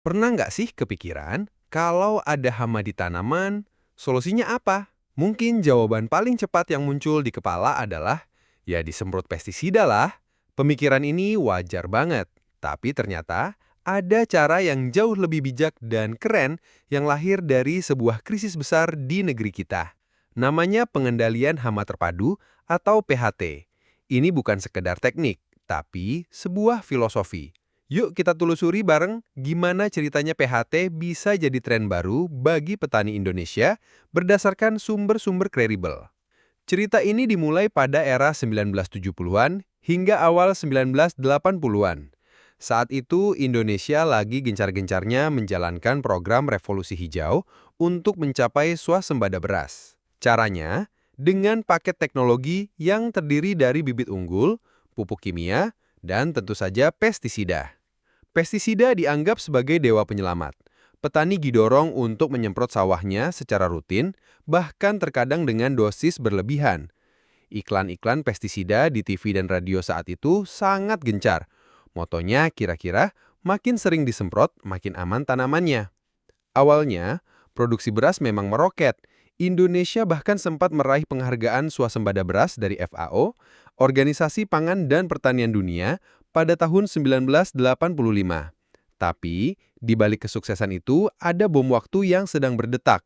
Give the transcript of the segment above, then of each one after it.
Pernah nggak sih kepikiran, kalau ada hama di tanaman, solusinya apa? Mungkin jawaban paling cepat yang muncul di kepala adalah, ya disemprot pestisida lah. Pemikiran ini wajar banget, tapi ternyata ada cara yang jauh lebih bijak dan keren yang lahir dari sebuah krisis besar di negeri kita. Namanya pengendalian hama terpadu atau PHT. Ini bukan sekedar teknik, tapi sebuah filosofi. Yuk kita telusuri bareng gimana ceritanya PHT bisa jadi tren baru bagi petani Indonesia berdasarkan sumber-sumber kredibel. Cerita ini dimulai pada era 1970-an hingga awal 1980-an. Saat itu Indonesia lagi gencar-gencarnya menjalankan program revolusi hijau untuk mencapai swasembada beras. Caranya, dengan paket teknologi yang terdiri dari bibit unggul, pupuk kimia, dan tentu saja pestisida. Pestisida dianggap sebagai dewa penyelamat. Petani didorong untuk menyemprot sawahnya secara rutin, bahkan terkadang dengan dosis berlebihan. Iklan-iklan pestisida di TV dan radio saat itu sangat gencar. Motonya kira-kira, makin sering disemprot, makin aman tanamannya. Awalnya, produksi beras memang meroket. Indonesia bahkan sempat meraih penghargaan swasembada beras dari FAO, Organisasi Pangan dan Pertanian Dunia, pada tahun 1985. Tapi, di balik kesuksesan itu, ada bom waktu yang sedang berdetak.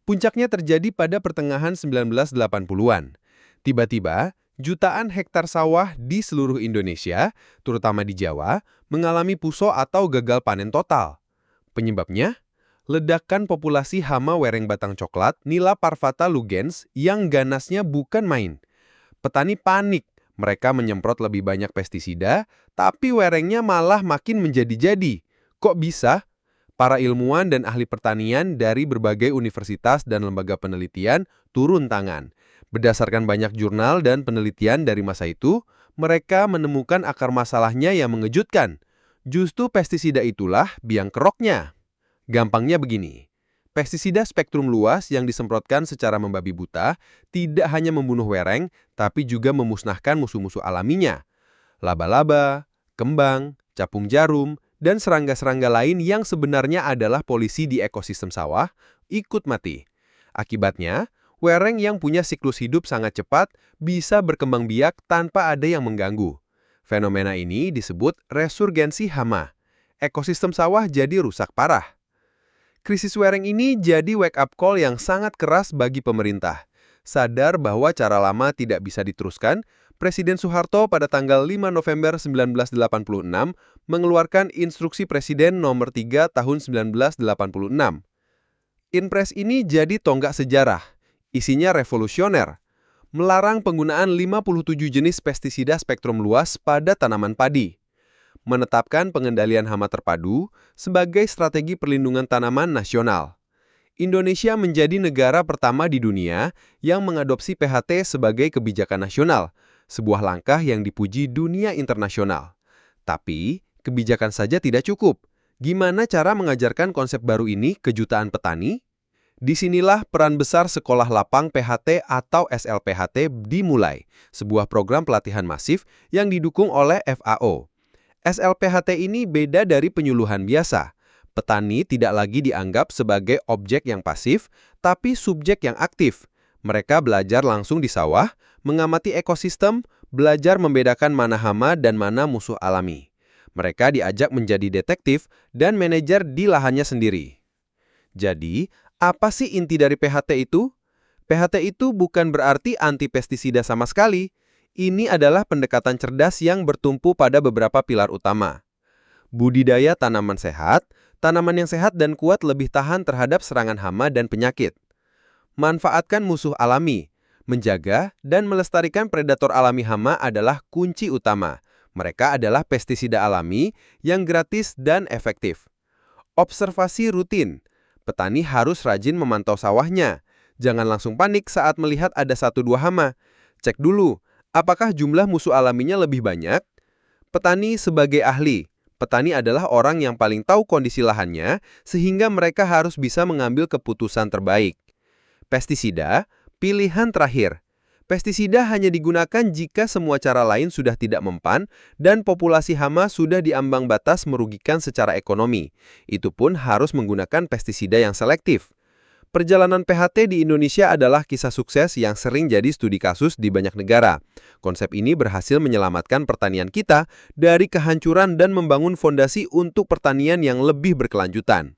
Puncaknya terjadi pada pertengahan 1980-an. Tiba-tiba, jutaan hektar sawah di seluruh Indonesia, terutama di Jawa, mengalami puso atau gagal panen total. Penyebabnya? Ledakan populasi hama wereng batang coklat Nila parvata lugens yang ganasnya bukan main. Petani panik, mereka menyemprot lebih banyak pestisida, tapi werengnya malah makin menjadi-jadi. Kok bisa? Para ilmuwan dan ahli pertanian dari berbagai universitas dan lembaga penelitian turun tangan. Berdasarkan banyak jurnal dan penelitian dari masa itu, mereka menemukan akar masalahnya yang mengejutkan. Justru pestisida itulah biang keroknya. Gampangnya begini, pestisida spektrum luas yang disemprotkan secara membabi buta tidak hanya membunuh wereng, tapi juga memusnahkan musuh-musuh alaminya. Laba-laba, kembang, capung jarum, dan serangga-serangga lain yang sebenarnya adalah polisi di ekosistem sawah, ikut mati. Akibatnya, wereng yang punya siklus hidup sangat cepat bisa berkembang biak tanpa ada yang mengganggu. Fenomena ini disebut resurgensi hama. Ekosistem sawah jadi rusak parah. Krisis wereng ini jadi wake-up call yang sangat keras bagi pemerintah. Sadar bahwa cara lama tidak bisa diteruskan, Presiden Soeharto pada tanggal 5 November 1986 mengeluarkan Instruksi Presiden Nomor 3 Tahun 1986. Inpres ini jadi tonggak sejarah. Isinya revolusioner. Melarang penggunaan 57 jenis pestisida spektrum luas pada tanaman padi. Menetapkan pengendalian hama terpadu sebagai strategi perlindungan tanaman nasional. Indonesia menjadi negara pertama di dunia yang mengadopsi PHT sebagai kebijakan nasional, sebuah langkah yang dipuji dunia internasional. Tapi, kebijakan saja tidak cukup. Gimana cara mengajarkan konsep baru ini ke jutaan petani? Disinilah peran besar Sekolah Lapang PHT atau SLPHT dimulai, sebuah program pelatihan masif yang didukung oleh FAO. SLPHT ini beda dari penyuluhan biasa. Petani tidak lagi dianggap sebagai objek yang pasif, tapi subjek yang aktif. Mereka belajar langsung di sawah, mengamati ekosistem, belajar membedakan mana hama dan mana musuh alami. Mereka diajak menjadi detektif dan manajer di lahannya sendiri. Jadi, apa sih inti dari PHT itu? PHT itu bukan berarti anti pestisida sama sekali. Ini adalah pendekatan cerdas yang bertumpu pada beberapa pilar utama. Budidaya tanaman sehat, tanaman yang sehat dan kuat lebih tahan terhadap serangan hama dan penyakit. Manfaatkan musuh alami, menjaga dan melestarikan predator alami hama adalah kunci utama. Mereka adalah pestisida alami yang gratis dan efektif. Observasi rutin, petani harus rajin memantau sawahnya. Jangan langsung panik saat melihat ada 1-2 hama. Cek dulu, apakah jumlah musuh alaminya lebih banyak? Petani sebagai ahli. Petani adalah orang yang paling tahu kondisi lahannya, sehingga mereka harus bisa mengambil keputusan terbaik. Pestisida, pilihan terakhir. Pestisida hanya digunakan jika semua cara lain sudah tidak mempan dan populasi hama sudah diambang batas merugikan secara ekonomi. Itu pun harus menggunakan pestisida yang selektif. Perjalanan PHT di Indonesia adalah kisah sukses yang sering jadi studi kasus di banyak negara. Konsep ini berhasil menyelamatkan pertanian kita dari kehancuran dan membangun fondasi untuk pertanian yang lebih berkelanjutan.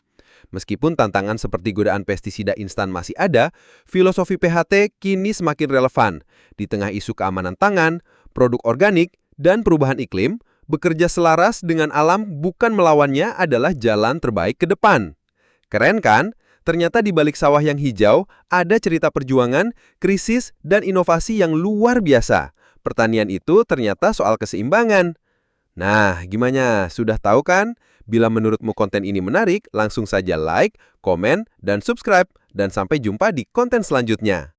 Meskipun tantangan seperti godaan pestisida instan masih ada, filosofi PHT kini semakin relevan. Di tengah isu keamanan pangan, produk organik, dan perubahan iklim, bekerja selaras dengan alam bukan melawannya adalah jalan terbaik ke depan. Keren kan? Ternyata di balik sawah yang hijau, ada cerita perjuangan, krisis, dan inovasi yang luar biasa. Pertanian itu ternyata soal keseimbangan. Nah, gimana? Sudah tahu kan? Bila menurutmu konten ini menarik, langsung saja like, komen, dan subscribe. Dan sampai jumpa di konten selanjutnya.